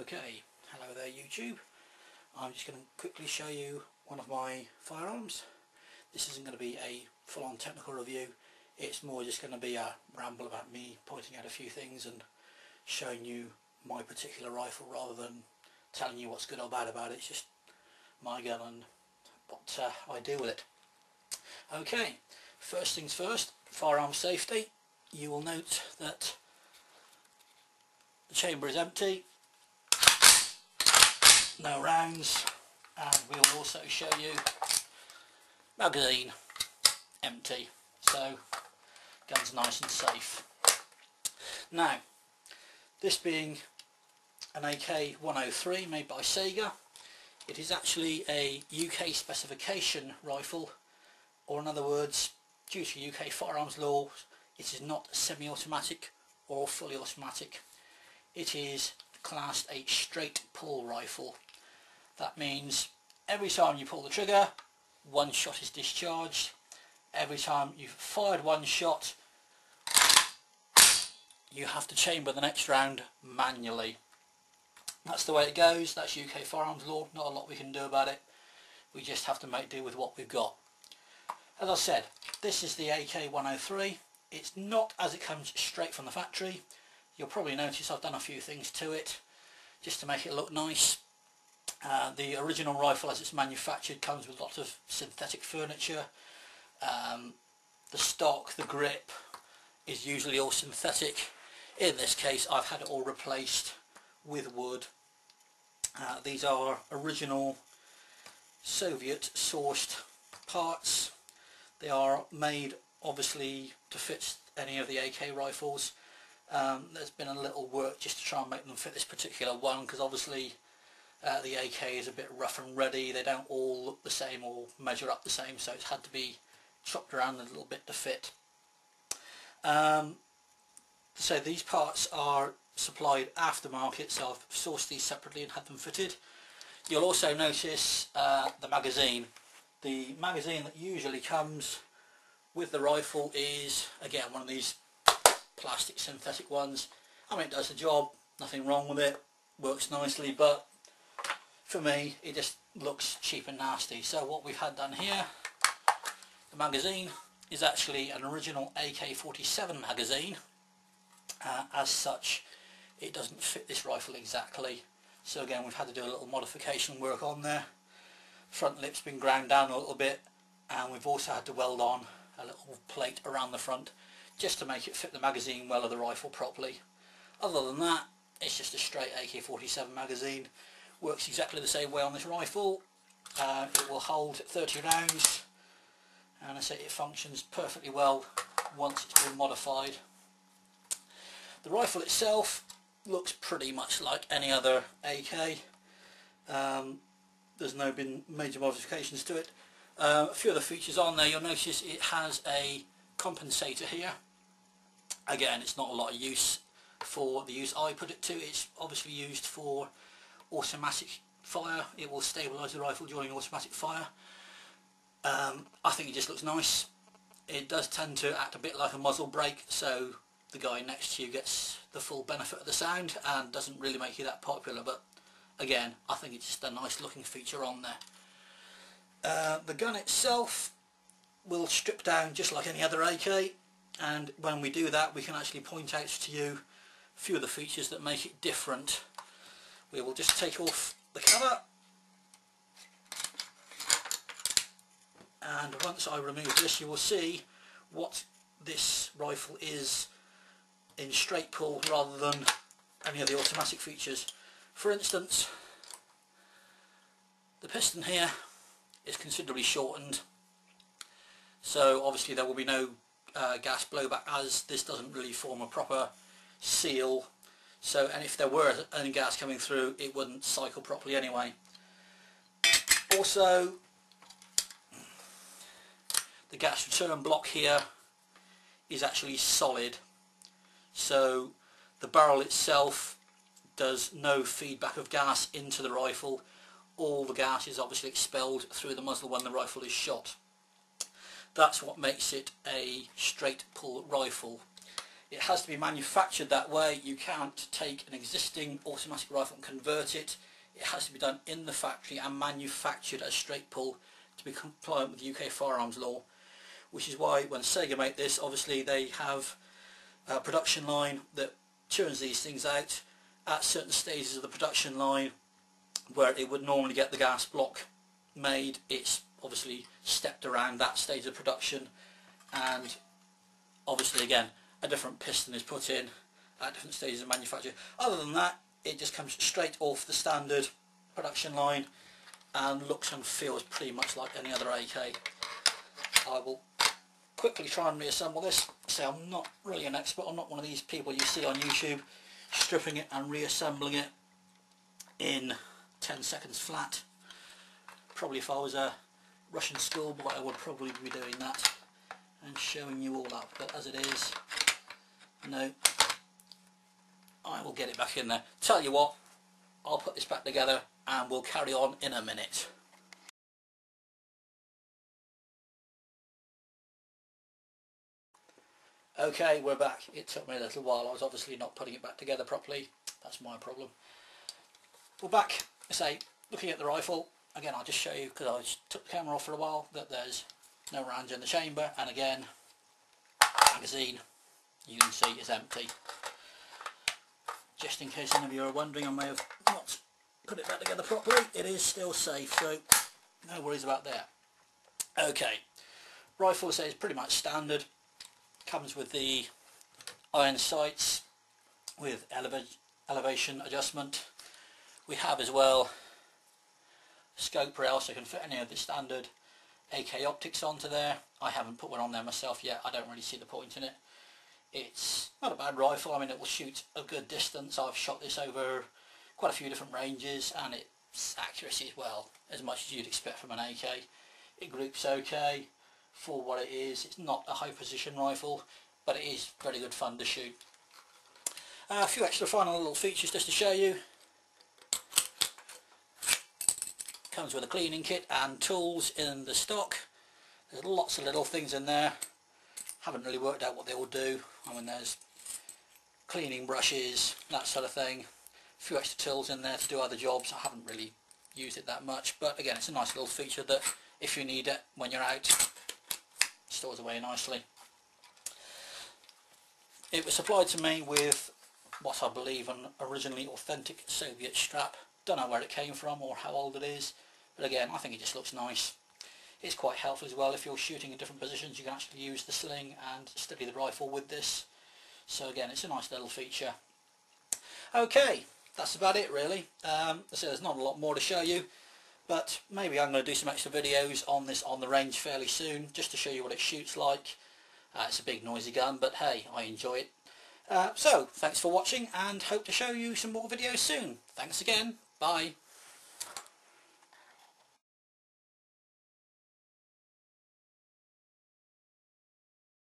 Okay, hello there YouTube. I'm just going to quickly show you one of my firearms. This isn't going to be a full-on technical review, it's more just going to be a ramble about me pointing out a few things and showing you my particular rifle rather than telling you what's good or bad about it. It's just my gun and what I do with it. Okay, first things first, firearm safety. You will note that the chamber is empty, no rounds, and we will also show you magazine empty, so gun's nice and safe. Now, this being an AK-103 made by Saiga, it is actually a UK specification rifle, or in other words, due to UK firearms law, it is not semi-automatic or fully automatic. It is classed a straight pull rifle. That means every time you pull the trigger, one shot is discharged. Every time you've fired one shot, you have to chamber the next round manually. That's the way it goes. That's UK firearms law. Not a lot we can do about it. We just have to make do with what we've got. As I said, this is the AK-103. It's not as it comes straight from the factory. You'll probably notice I've done a few things to it just to make it look nice. The original rifle as it's manufactured comes with lots of synthetic furniture. The stock, the grip is usually all synthetic. In this case I've had it all replaced with wood. These are original Soviet sourced parts. They are made obviously to fit any of the AK rifles. There's been a little work just to try and make them fit this particular one, because obviously the AK is a bit rough and ready. They don't all look the same or measure up the same, so it's had to be chopped around a little bit to fit. So these parts are supplied aftermarket, so I've sourced these separately and had them fitted. You'll also notice the magazine. The magazine that usually comes with the rifle is, again, one of these plastic synthetic ones. I mean, it does the job, nothing wrong with it, works nicely, but for me it just looks cheap and nasty. So what we've had done here, the magazine is actually an original AK-47 magazine. As such, it doesn't fit this rifle exactly, so again we've had to do a little modification work on there. Front lip's been ground down a little bit, and we've also had to weld on a little plate around the front just to make it fit the magazine well of the rifle properly. Other than that, it's just a straight AK-47 magazine. Works exactly the same way on this rifle. It will hold 30 rounds, and I say it functions perfectly well once it's been modified. The rifle itself looks pretty much like any other AK. There's no been major modifications to it. A few of the features on there, you'll notice it has a compensator here. Again, it's not a lot of use for the use I put it to. It's obviously used for automatic fire. It will stabilise the rifle during automatic fire. I think it just looks nice. It does tend to act a bit like a muzzle brake, so the guy next to you gets the full benefit of the sound and doesn't really make you that popular, but again, I think it's just a nice looking feature on there. The gun itself will strip down just like any other AK, and when we do that we can actually point out to you a few of the features that make it different. We will just take off the cover, and once I remove this you will see what this rifle is in straight pull rather than any of the automatic features. For instance, the piston here is considerably shortened, so obviously there will be no gas blowback, as this doesn't really form a proper seal, so, and if there were any gas coming through it wouldn't cycle properly anyway. Also, the gas return block here is actually solid, so the barrel itself does no feedback of gas into the rifle. All the gas is obviously expelled through the muzzle when the rifle is shot. That's what makes it a straight pull rifle. It has to be manufactured that way. You can't take an existing automatic rifle and convert it. It has to be done in the factory and manufactured as straight pull to be compliant with UK firearms law, which is why when Saiga make this, obviously they have a production line that churns these things out at certain stages of the production line where it would normally get the gas block made. It's obviously stepped around that stage of production, and obviously again a different piston is put in at different stages of manufacture. Other than that, it just comes straight off the standard production line and looks and feels pretty much like any other AK. I will quickly try and reassemble this. So I'm not really an expert. I'm not one of these people you see on YouTube stripping it and reassembling it in 10 seconds flat. Probably if I was a Russian schoolboy I would probably be doing that and showing you all up, but as it is, no, I will get it back in there. Tell you what, I'll put this back together and we'll carry on in a minute. Okay, we're back. It took me a little while. I was obviously not putting it back together properly. That's my problem. We're back. Say, looking at the rifle again, I'll just show you, because I took the camera off for a while, that there's no rounds in the chamber, and again, magazine, you can see, is empty. Just in case any of you are wondering, I may have not put it back together properly. It is still safe, so no worries about that. Okay, rifle is pretty much standard. Comes with the iron sights with elevation adjustment. We have as well scope rail, so you can fit any of the standard AK optics onto there. I haven't put one on there myself yet. I don't really see the point in it. It's not a bad rifle. I mean, it will shoot a good distance. I've shot this over quite a few different ranges, and its accuracy is, well, as much as you'd expect from an AK. It groups okay for what it is. It's not a high precision rifle, but it is very good fun to shoot. A few extra final little features just to show you. Comes with a cleaning kit and tools in the stock. There's lots of little things in there. Haven't really worked out what they all do. I mean, there's cleaning brushes, that sort of thing. A few extra tools in there to do other jobs. I haven't really used it that much, but again, it's a nice little feature that if you need it when you're out, it stores away nicely. It was supplied to me with what I believe an originally authentic Soviet strap. Don't know where it came from or how old it is, but again, I think it just looks nice. It's quite helpful as well if you're shooting in different positions. You can actually use the sling and steady the rifle with this. So again, it's a nice little feature. Okay, that's about it really. So there's not a lot more to show you, but maybe I'm going to do some extra videos on this on the range fairly soon, just to show you what it shoots like. It's a big noisy gun, but hey, I enjoy it. So thanks for watching, and hope to show you some more videos soon. Thanks again. Bye.